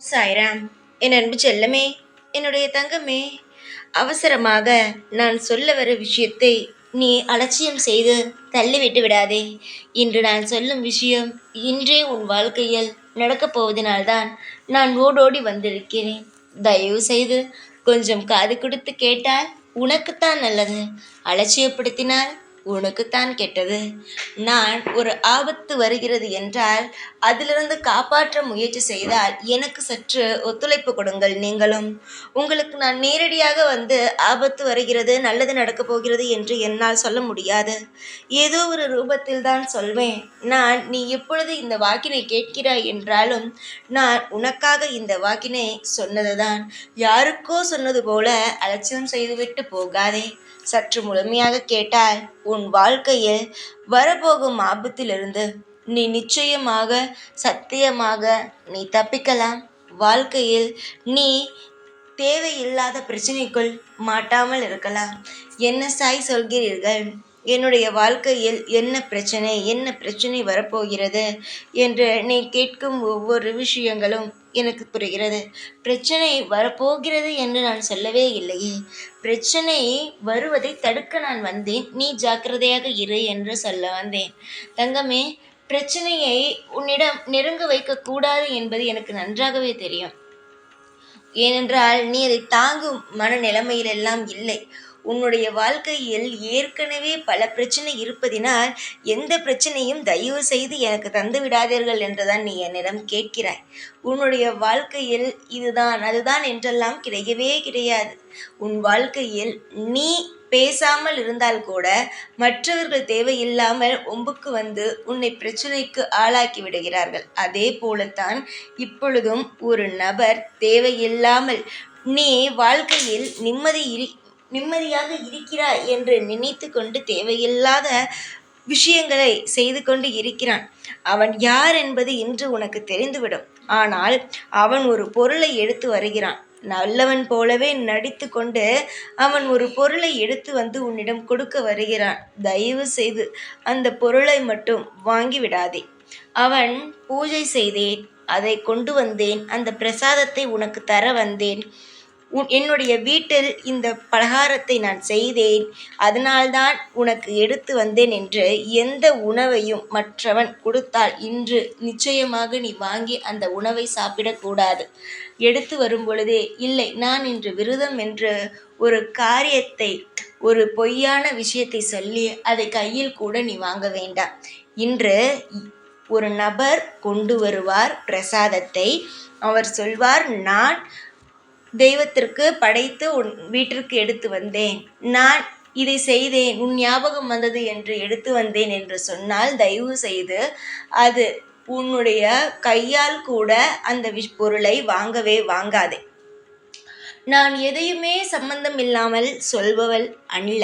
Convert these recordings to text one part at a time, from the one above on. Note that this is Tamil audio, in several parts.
சாய்ராம், என் அன்பு செல்லமே, என்னுடைய தங்கமே, அவசரமாக நான் சொல்ல வர விஷயத்தை நீ அலட்சியம் செய்து தள்ளிவிட்டு விடாதே. இன்று நான் சொல்லும் விஷயம் இன்றே உன் வாழ்க்கையில் நடக்கப் போவதனால்தான் நான் ஓடோடி வந்திருக்கிறேன். தயவு செய்து கொஞ்சம் காது கொடுத்து கேட்டால் உனக்குத்தான் நல்லது. அலட்சியப்படுத்தினால் உனக்குத்தான் கெட்டது. நான் ஒரு ஆபத்து வருகிறது என்றால் அதிலிருந்து காப்பாற்ற முயற்சி செய்தால் எனக்கு சற்று ஒத்துழைப்பு கொடுங்கள். நீங்களும் உங்களுக்கு நான் நேரடியாக வந்து ஆபத்து வருகிறது, நல்லது நடக்கப் போகிறது என்று என்னால் சொல்ல முடியாது. ஏதோ ஒரு ரூபத்தில் தான் சொல்வேன். நீ எப்பொழுது இந்த வாக்கினை கேட்கிறாய் என்றாலும் நான் உனக்காக இந்த வாக்கினை சொன்னதுதான். யாருக்கோ சொன்னது போல அலட்சியம் செய்துவிட்டு போகாதே. சற்று முழுமையாக கேட்டால் உன் வாழ்க்கையில் வரப்போகும் ஆபத்திலிருந்து நீ நிச்சயமாக, சத்தியமாக நீ தப்பிக்கலாம். வாழ்க்கையில் நீ தேவையில்லாத பிரச்சனைக்குள் மாட்டாமல் இருக்கலாம். என்ன சாய் சொல்கிறீர்கள்? என்னுடைய வாழ்க்கையில் என்ன பிரச்சனை வரப்போகிறது என்று நீ கேட்கும் ஒவ்வொரு விஷயங்களும் எனக்கு புரிகிறது. பிரச்சனை வரப்போகிறது என்று நான் சொல்லவே இல்லையே. பிரச்சனை வருவதை தடுக்க நான் வந்தேன். நீ ஜாக்கிரதையாக இரு என்று சொல்ல வந்தேன். தங்கமே, பிரச்சனையை உன்னிடம் நெருங்க வைக்கக்கூடாது என்பது எனக்கு நன்றாகவே தெரியும். ஏனென்றால் நீ அதை தாங்கும் மனநிலைமையிலெல்லாம் இல்லை. உன்னுடைய வாழ்க்கையில் ஏற்கனவே பல பிரச்சனை இருப்பதினால் எந்த பிரச்சனையும் தயவு செய்து எனக்கு தந்து விடாதீர்கள் என்றுதான் நீ என்னிடம் கேட்கிறாய். உன்னுடைய வாழ்க்கையில் இதுதான் அதுதான் என்றெல்லாம் கிடையவே கிடையாது. உன் வாழ்க்கையில் நீ பேசாமல் இருந்தால் கூட மற்றவர்கள் தேவையில்லாமல் ஒம்புக்கு வந்து உன்னை பிரச்சனைக்கு ஆளாக்கி விடுகிறார்கள். அதே போலத்தான் இப்பொழுதும் ஒரு நபர் தேவையில்லாமல் நீ வாழ்க்கையில் நிம்மதியாக இருக்கிறாய் என்று நினைத்து கொண்டு தேவையில்லாத விஷயங்களை செய்து கொண்டு இருக்கிறான். அவன் யார் என்பது இன்று உனக்கு தெரிந்துவிடும். ஆனால் அவன் ஒரு பொருளை எடுத்து வருகிறான். நல்லவன் போலவே நடித்து கொண்டு அவன் ஒரு பொருளை எடுத்து வந்து உன்னிடம் கொடுக்க வருகிறான். தயவு செய்து அந்த பொருளை மட்டும் வாங்கிவிடாதே. அவன் பூஜை செய்தேன், அதை கொண்டு வந்தேன், அந்த பிரசாதத்தை உனக்கு தர வந்தேன், என்னுடைய வீட்டில் இந்த பலகாரத்தை நான் செய்தேன், அதனால்தான் உனக்கு எடுத்து வந்தேன் என்று எந்த உணவையும் மற்றவன் கொடுத்தால் இன்று நிச்சயமாக நீ வாங்கி அந்த உணவை சாப்பிடக்கூடாது. எடுத்து வரும் பொழுதே இல்லை, நான் இன்று விரதம் என்று ஒரு காரியத்தை, ஒரு பொய்யான விஷயத்தை சொல்லி அதை கையில் கூட நீ வாங்க வேண்டாம். இன்று ஒரு நபர் கொண்டு வருவார் பிரசாதத்தை. அவர் சொல்வார், நான் தெய்வத்திற்கு படைத்து உன் வீட்டிற்கு எடுத்து வந்தேன், நான் இதை செய்தேன், உன் ஞாபகம் வந்தது என்று எடுத்து வந்தேன் என்று சொன்னால் தயவு செய்து அது உன்னுடைய கையால் கூட அந்த பொருளை வாங்கவே வாங்காதே. நான் எதையுமே சம்பந்தம் இல்லாமல் சொல்பவள் அல்ல.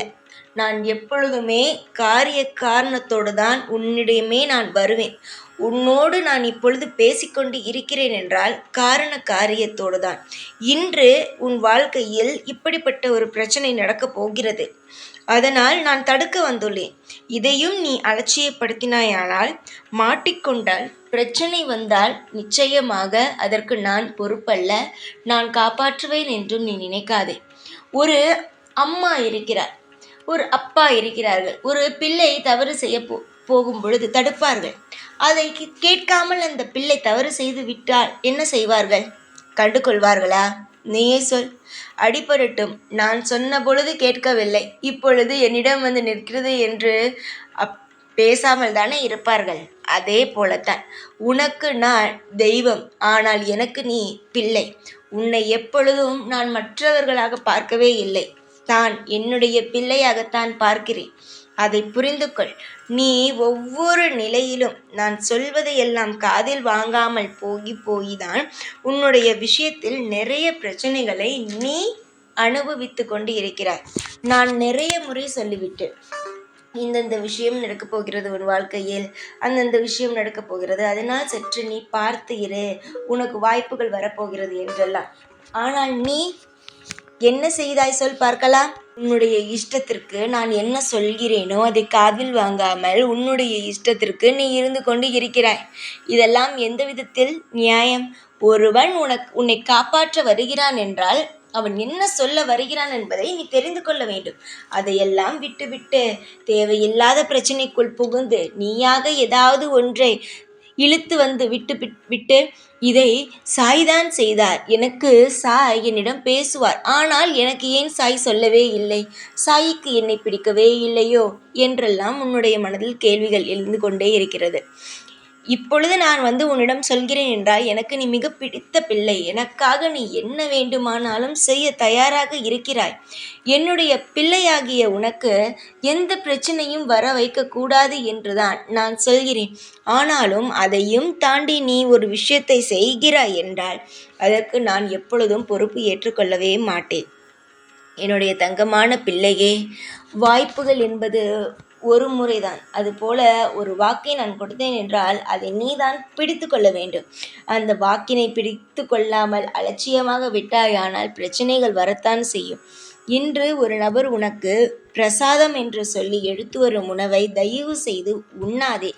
நான் எப்பொழுதுமே காரிய காரணத்தோடு தான் உன்னிடமே நான் வருவேன். உன்னோடு நான் இப்பொழுது பேசிக்கொண்டு இருக்கிறேன் என்றால் காரண காரியத்தோடு தான். இன்று உன் வாழ்க்கையில் இப்படிப்பட்ட ஒரு பிரச்சனை நடக்கப் போகிறது. அதனால் நான் தடுக்க வந்துள்ளேன். இதையும் நீ அலட்சியப்படுத்தினாயானால், மாட்டிக்கொண்டால், பிரச்சனை வந்தால் நிச்சயமாக அதற்கு நான் பொறுப்பல்ல. நான் காப்பாற்றுவேன் என்றும் நீ நினைக்காதே. ஒரு அம்மா இருக்கிறார், ஒரு அப்பா இருக்கிறார்கள். ஒரு பிள்ளை தவறு செய்ய போகும் பொழுது தடுப்பார்கள். அதை கேட்காமல் அந்த பிள்ளை தவறு செய்து விட்டால் என்ன செய்வார்கள்? கண்டு கொள்வார்களா? நீயே சொல். அடிபடட்டும், நான் சொன்ன பொழுது கேட்கவில்லை, இப்பொழுது என்னிடம் வந்து நிற்கிறது என்று பேசாமல் தானே இருப்பார்கள். அதே போலத்தான் உனக்கு நான் தெய்வம், ஆனால் எனக்கு நீ பிள்ளை. உன்னை எப்பொழுதும் நான் மற்றவர்களாக பார்க்கவே இல்லை, தான் என்னுடைய பிள்ளையாகத்தான் பார்க்கிறேன். அதை புரிந்து கொள். நீ ஒவ்வொரு நிலையிலும் நான் சொல்வதையெல்லாம் காதில் வாங்காமல் போய்தான் உன்னுடைய விஷயத்தில் நிறைய பிரச்சனைகளை நீ அனுபவித்து கொண்டு இருக்கிறாய். நான் நிறைய முறை சொல்லிவிட்டு, இந்தந்த விஷயம் நடக்கப் போகிறது உன் வாழ்க்கையில், அந்தந்த விஷயம் நடக்கப் போகிறது, அதனால் சற்று நீ பார்த்து இரு, உனக்கு வாய்ப்புகள் வரப்போகிறது என்றெல்லாம். ஆனால் நீ என்ன செய்தாய் சொல் பார்க்கலாம். உன்னுடைய இஷ்டத்திற்கு நான் என்ன சொல்கிறேனோ அதை காதில் வாங்காமல் உன்னுடைய இஷ்டத்திற்கு நீ இருந்து கொண்டு இருக்கிறாய். இதெல்லாம் எந்த விதத்தில் நியாயம்? ஒருவன் உன்னை காப்பாற்ற வருகிறான் என்றால் அவன் என்ன சொல்ல வருகிறான் என்பதை நீ தெரிந்து கொள்ள வேண்டும். அதையெல்லாம் விட்டுவிட்டு தேவையில்லாத பிரச்சனைக்குள் புகுந்து நீயாக ஏதாவது ஒன்றை இழுத்து வந்து விட்டு இதை சாய்தான் செய்தார். எனக்கு சாய் என்னிடம் பேசுவார், ஆனால் எனக்கு ஏன் சாய் சொல்லவே இல்லை? சாய்க்கு என்னை பிடிக்கவே இல்லையோ என்றெல்லாம் உன்னுடைய மனதில் கேள்விகள் எழுந்து கொண்டே இருக்கிறது. இப்பொழுது நான் உன்னிடம் சொல்கிறேன் என்றால் எனக்கு நீ மிக பிடித்த பிள்ளை. எனக்காக நீ என்ன வேண்டுமானாலும் செய்ய தயாராக இருக்கிறாய். என்னுடைய பிள்ளையாகிய உனக்கு எந்த பிரச்சனையும் வர வைக்கக்கூடாது என்றுதான் நான் சொல்கிறேன். ஆனாலும் அதையும் தாண்டி நீ ஒரு விஷயத்தை செய்கிறாய் என்றால் அதற்கு நான் எப்பொழுதும் பொறுப்பு ஏற்றுக்கொள்ளவே மாட்டேன். என்னுடைய தங்கமான பிள்ளையே, வாய்ப்புகள் என்பது ஒரு முறைதான். அதுபோல ஒரு வாக்கை நான் கொடுத்தேன் என்றால் அதை நீதான் பிடித்து கொள்ள வேண்டும். அந்த வாக்கினை பிடித்து கொள்ளாமல் அலட்சியமாக விட்டாயானால் பிரச்சனைகள் வரத்தான் செய்யும். இன்று ஒரு நபர் உனக்கு பிரசாதம் என்று சொல்லி எடுத்து வரும் உணவை தயவு செய்து உண்ணாதே.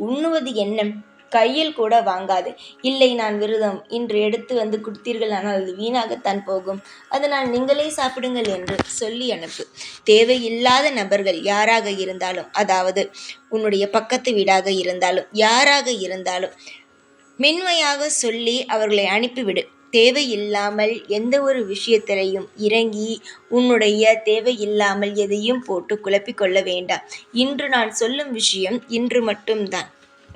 உண்ணுவது என்ன? கையில் கூட வாங்காது. இல்லை, நான் விரதம், இன்று எடுத்து கொடுத்தீர்கள், ஆனால் அது வீணாகத்தான் போகும், அதனால் நீங்களே சாப்பிடுங்கள் என்று சொல்லி அனுப்பு. தேவையில்லாத நபர்கள் யாராக இருந்தாலும், அதாவது உன்னுடைய பக்கத்து வீடாக இருந்தாலும் யாராக இருந்தாலும் மென்மையாக சொல்லி அவர்களை அனுப்பிவிடு. தேவையில்லாமல் எந்த ஒரு விஷயத்திலையும் இறங்கி உன்னுடைய தேவையில்லாமல் எதையும் போட்டு குழப்பிக்கொள்ள வேண்டாம். இன்று நான் சொல்லும் விஷயம்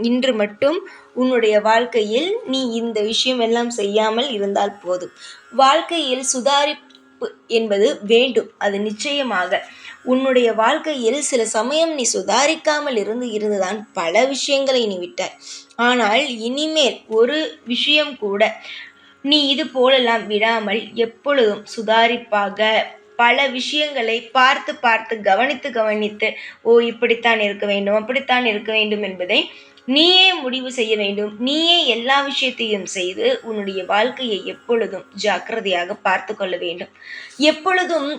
இன்று மட்டும் உன்னுடைய வாழ்க்கையில் நீ இந்த விஷயம் எல்லாம் செய்யாமல் இருந்தால் போதும். வாழ்க்கையில் சுதாரிப்பு என்பது வேண்டும். அது நிச்சயமாக உன்னுடைய வாழ்க்கையில் சில சமயம் நீ சுதாரிக்காமல் இருந்துதான் பல விஷயங்களை நீ விட்டாய். ஆனால் இனிமேல் ஒரு விஷயம் கூட நீ இது போலெல்லாம் விடாமல் எப்பொழுதும் சுதாரிப்பாக பல விஷயங்களை பார்த்து கவனித்து இப்படித்தான் இருக்க வேண்டும், அப்படித்தான் இருக்க வேண்டும் என்பதை நீயே முடிவு செய்ய வேண்டும். நீயே எல்லா விஷயத்தையும் செய்து உன்னுடைய வாழ்க்கையை எப்பொழுதும் ஜாக்கிரதையாக பார்த்து கொள்ள வேண்டும். எப்பொழுதும்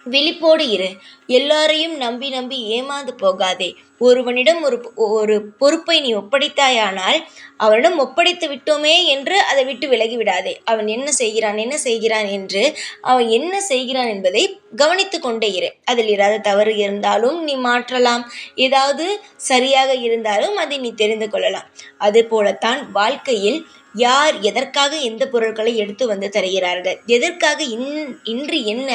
விழிப்போடு இரு. எல்லாரையும் நம்பி ஏமாந்து போகாதே. ஒருவனிடம் ஒரு பொறுப்பை நீ ஒப்படைத்தாயானால் அவனிடம் ஒப்படைத்து விட்டோமே என்று அதை விட்டு விலகி விடாதே. அவன் என்ன செய்கிறான் என்று அவன் என்ன செய்கிறான் என்பதை கவனித்து கொண்டே இரு. அதில் ஏதாவது தவறு இருந்தாலும் நீ மாற்றலாம், ஏதாவது சரியாக இருந்தாலும் அதை நீ தெரிந்து கொள்ளலாம். அது போலத்தான் வாழ்க்கையில் யார் எதற்காக எந்த பொருட்களை எடுத்து தருகிறார்கள், எதற்காக இன்று என்ன,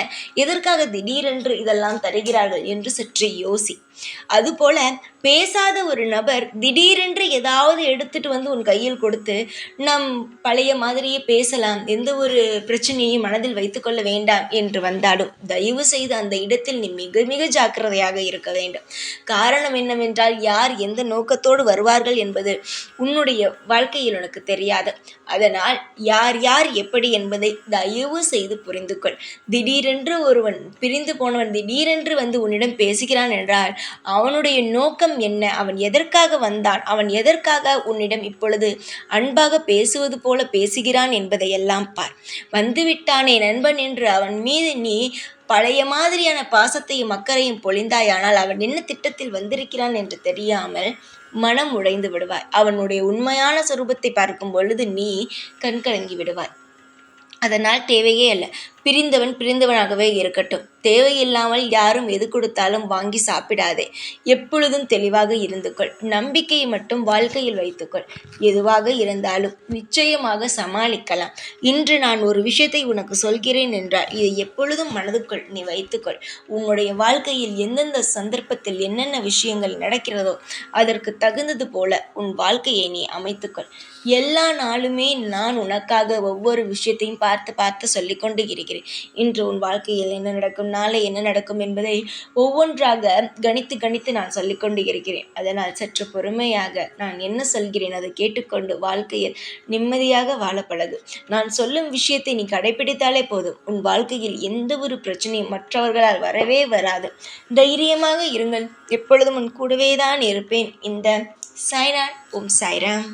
எதற்காக திடீரென்று இதெல்லாம் தருகிறார்கள் என்று சற்று யோசி. அதுபோல பேசாத ஒரு நபர் திடீரென்று ஏதாவது எடுத்துட்டு உன் கையில் கொடுத்து நம் பழைய மாதிரியே பேசலாம், எந்த ஒரு பிரச்சனையும் மனதில் வைத்துக்கொள்ள வேண்டாம் என்று வந்தாலும் தயவு செய்து அந்த இடத்தில் நீ மிக மிக ஜாக்கிரதையாக இருக்க வேண்டும். காரணம் என்னவென்றால் யார் எந்த நோக்கத்தோடு வருவார்கள் என்பது உன்னுடைய வாழ்க்கையில் உனக்கு தெரியாது. அதனால் யார் எப்படி என்பதை தயவு செய்து புரிந்து கொள். திடீரென்று ஒருவன் பிரிந்து போனவன் திடீரென்று உன்னிடம் பேசுகிறான் என்றால் அவனுடைய நோக்கம் என்ன, அவன் எதற்காக வந்தான், அவன் எதற்காக உன்னிடம் இப்பொழுது அன்பாக பேசுவது போல பேசுகிறான் என்பதையெல்லாம் பார். வந்துவிட்டானே நண்பன் என்று அவன் மீது நீ பழைய மாதிரியான பாசத்தையும் அக்கறையும் பொழிந்தாயானால் அவன் என்ன திட்டத்தில் வந்திருக்கிறான் என்று தெரியாமல் மனம் உடைந்து விடுவாய். அவனுடைய உண்மையான சொரூபத்தை பார்க்கும் பொழுது நீ கண்கலங்கி விடுவாய். அதனால் தேவையே அல்ல. பிரிந்தவனாகவே இருக்கட்டும். தேவையில்லாமல் யாரும் எது கொடுத்தாலும் வாங்கி சாப்பிடாதே. எப்பொழுதும் தெளிவாக இருந்து கொள். நம்பிக்கையை மட்டும் வாழ்க்கையில் வைத்துக்கொள். எதுவாக இருந்தாலும் நிச்சயமாக சமாளிக்கலாம். இன்று நான் ஒரு விஷயத்தை உனக்கு சொல்கிறேன் என்றால் இதை எப்பொழுதும் மனதுக்குள் நீ வைத்துக்கொள். உன்னுடைய வாழ்க்கையில் எந்தெந்த சந்தர்ப்பத்தில் என்னென்ன விஷயங்கள் நடக்கிறதோ அதற்கு தகுந்தது போல உன் வாழ்க்கையை நீ அமைத்துக்கொள். எல்லா நாளுமே நான் உனக்காக ஒவ்வொரு விஷயத்தையும் பார்த்து சொல்லிக்கொண்டு இருக்கிறேன். இன்று உன் வாழ்க்கையில் என்ன நடக்கும், நாளை என்ன நடக்கும் என்பதை ஒவ்வொன்றாக கணித்து நான் சொல்லிக்கொண்டு இருக்கிறேன். அதனால் சற்று பொறுமையாக நான் என்ன சொல்கிறேன் அதை கேட்டுக்கொண்டு வாழ்க்கையில் நிம்மதியாக வாழ பழகு. நான் சொல்லும் விஷயத்தை நீ கடைபிடித்தாலே போதும். உன் வாழ்க்கையில் எந்த ஒரு பிரச்சனையும் மற்றவர்களால் வரவே வராது. தைரியமாக இருங்கள். எப்பொழுதும் உன் கூடவே தான் இருப்பேன். இந்த சாய்ராம். ஓம் சாய்ராம்.